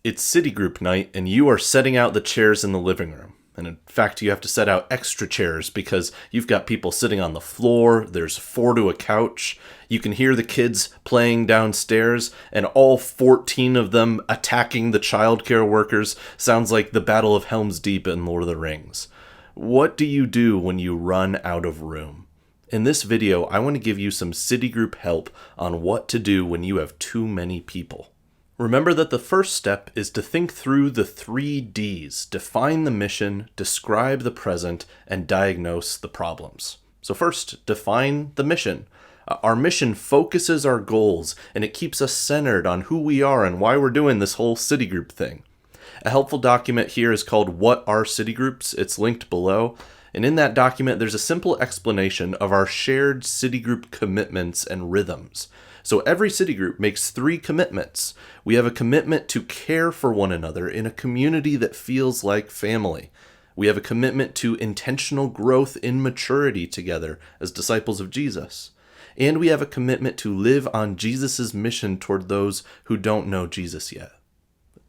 It's city group night, and you are setting out the chairs in the living room. And in fact, you have to set out extra chairs because you've got people sitting on the floor, there's 4 to a couch, you can hear the kids playing downstairs, and all 14 of them attacking the childcare workers sounds like the Battle of Helm's Deep in Lord of the Rings. What do you do when you run out of room? In this video, I want to give you some city group help on what to do when you have too many people. Remember that the first step is to think through the 3 Ds: define the mission, describe the present, and diagnose the problems. So first, define the mission. Our mission focuses our goals, and it keeps us centered on who we are and why we're doing this whole city group thing. A helpful document here is called What Are City Groups? It's linked below. And in that document, there's a simple explanation of our shared city group commitments and rhythms. So every city group makes 3 commitments. We have a commitment to care for one another in a community that feels like family. We have a commitment to intentional growth in maturity together as disciples of Jesus. And we have a commitment to live on Jesus' mission toward those who don't know Jesus yet.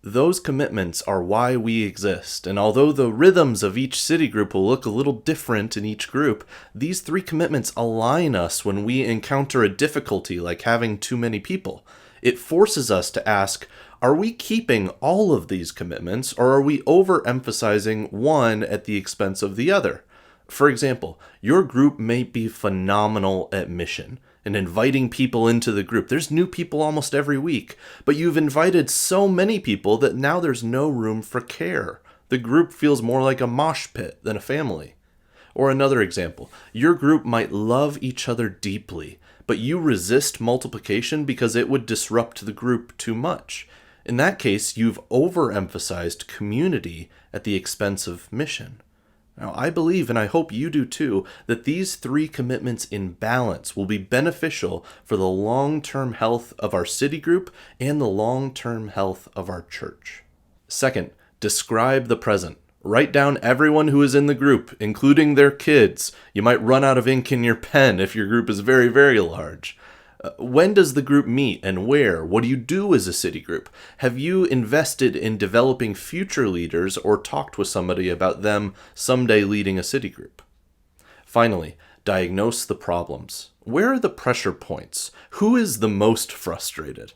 Those commitments are why we exist, and although the rhythms of each city group will look a little different in each group, these 3 commitments align us when we encounter a difficulty like having too many people. It forces us to ask, are we keeping all of these commitments, or are we overemphasizing one at the expense of the other? For example, your group may be phenomenal at mission and inviting people into the group. There's new people almost every week, but you've invited so many people that now there's no room for care. The group feels more like a mosh pit than a family. Or another example, your group might love each other deeply, but you resist multiplication because it would disrupt the group too much. In that case, you've overemphasized community at the expense of mission. Now, I believe, and I hope you do too, that these 3 commitments in balance will be beneficial for the long-term health of our city group and the long-term health of our church. Second, describe the present. Write down everyone who is in the group, including their kids. You might run out of ink in your pen if your group is very, very large. When does the group meet and where? What do you do as a city group? Have you invested in developing future leaders or talked with somebody about them someday leading a city group? Finally, diagnose the problems. Where are the pressure points? Who is the most frustrated?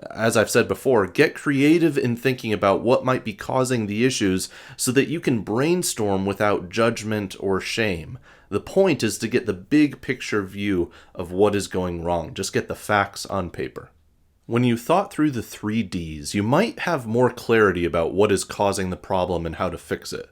As I've said before, get creative in thinking about what might be causing the issues so that you can brainstorm without judgment or shame. The point is to get the big picture view of what is going wrong. Just get the facts on paper. When you thought through the 3 Ds, you might have more clarity about what is causing the problem and how to fix it.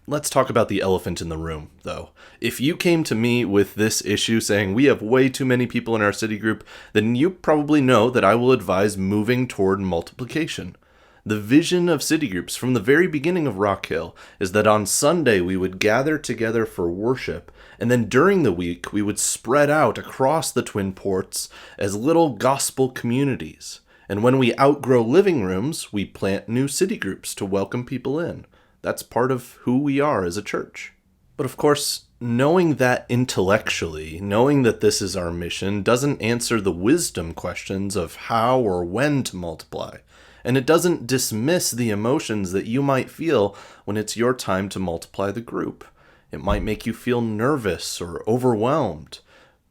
Let's talk about the elephant in the room, though. If you came to me with this issue saying we have way too many people in our city group, then you probably know that I will advise moving toward multiplication. The vision of city groups from the very beginning of Rock Hill is that on Sunday we would gather together for worship, and then during the week we would spread out across the Twin Ports as little gospel communities. And when we outgrow living rooms, we plant new city groups to welcome people in. That's part of who we are as a church. But of course, knowing that intellectually, knowing that this is our mission, doesn't answer the wisdom questions of how or when to multiply. And it doesn't dismiss the emotions that you might feel when it's your time to multiply the group. It might make you feel nervous or overwhelmed.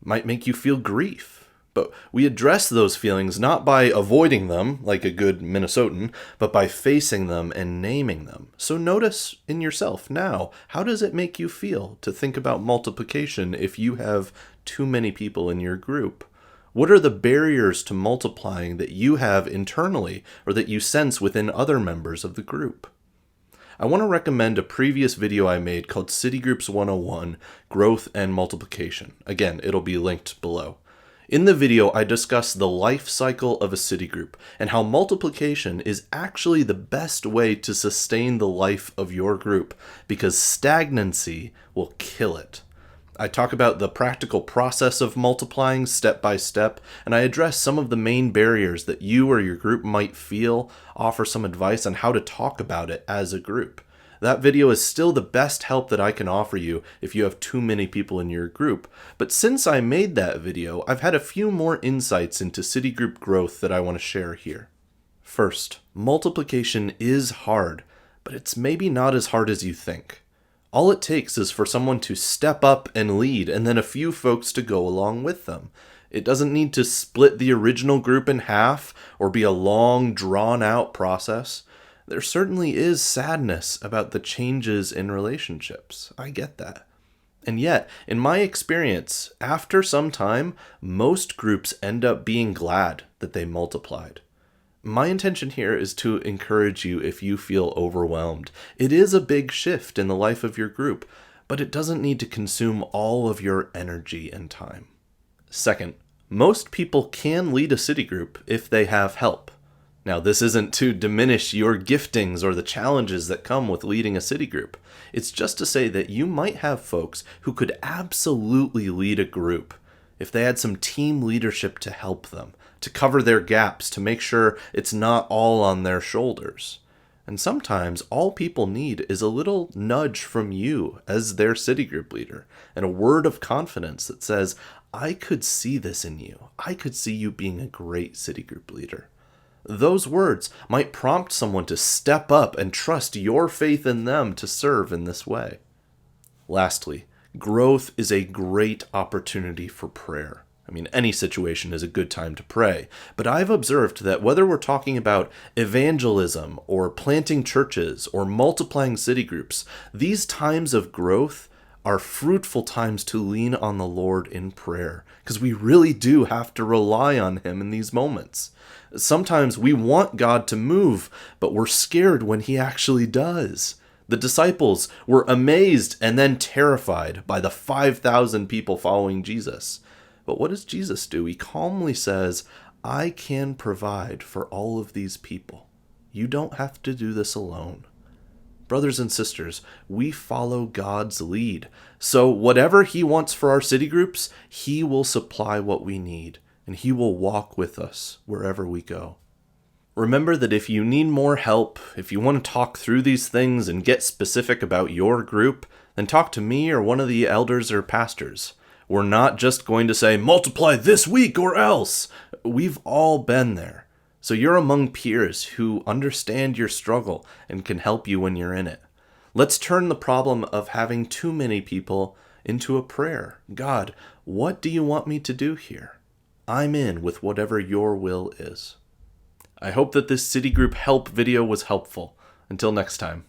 It might make you feel grief. But we address those feelings not by avoiding them, like a good Minnesotan, but by facing them and naming them. So notice in yourself now, how does it make you feel to think about multiplication if you have too many people in your group? What are the barriers to multiplying that you have internally or that you sense within other members of the group? I want to recommend a previous video I made called City Groups 101, Growth and Multiplication. Again, it'll be linked below. In the video, I discuss the life cycle of a city group and how multiplication is actually the best way to sustain the life of your group because stagnancy will kill it. I talk about the practical process of multiplying step by step, and I address some of the main barriers that you or your group might feel, offer some advice on how to talk about it as a group. That video is still the best help that I can offer you if you have too many people in your group. But since I made that video, I've had a few more insights into city group growth that I want to share here. First, multiplication is hard, but it's maybe not as hard as you think. All it takes is for someone to step up and lead, and then a few folks to go along with them. It doesn't need to split the original group in half or be a long, drawn-out process. There certainly is sadness about the changes in relationships. I get that. And yet, in my experience, after some time, most groups end up being glad that they multiplied. My intention here is to encourage you if you feel overwhelmed. It is a big shift in the life of your group, but it doesn't need to consume all of your energy and time. Second, most people can lead a city group if they have help. Now, this isn't to diminish your giftings or the challenges that come with leading a city group. It's just to say that you might have folks who could absolutely lead a group if they had some team leadership to help them, to cover their gaps, to make sure it's not all on their shoulders. And sometimes all people need is a little nudge from you as their city group leader and a word of confidence that says, I could see this in you. I could see you being a great city group leader. Those words might prompt someone to step up and trust your faith in them to serve in this way. Lastly, growth is a great opportunity for prayer. I mean, any situation is a good time to pray, but I've observed that whether we're talking about evangelism or planting churches or multiplying city groups, these times of growth are fruitful times to lean on the Lord in prayer, because we really do have to rely on Him in these moments. Sometimes we want God to move, but we're scared when He actually does. The disciples were amazed and then terrified by the 5,000 people following Jesus. But what does Jesus do? He calmly says, I can provide for all of these people. You don't have to do this alone. Brothers and sisters, we follow God's lead. So whatever He wants for our city groups, He will supply what we need, and He will walk with us wherever we go. Remember that if you need more help, if you want to talk through these things and get specific about your group, then talk to me or one of the elders or pastors. We're not just going to say, multiply this week or else. We've all been there. So you're among peers who understand your struggle and can help you when you're in it. Let's turn the problem of having too many people into a prayer. God, what do you want me to do here? I'm in with whatever your will is. I hope that this city group help video was helpful. Until next time.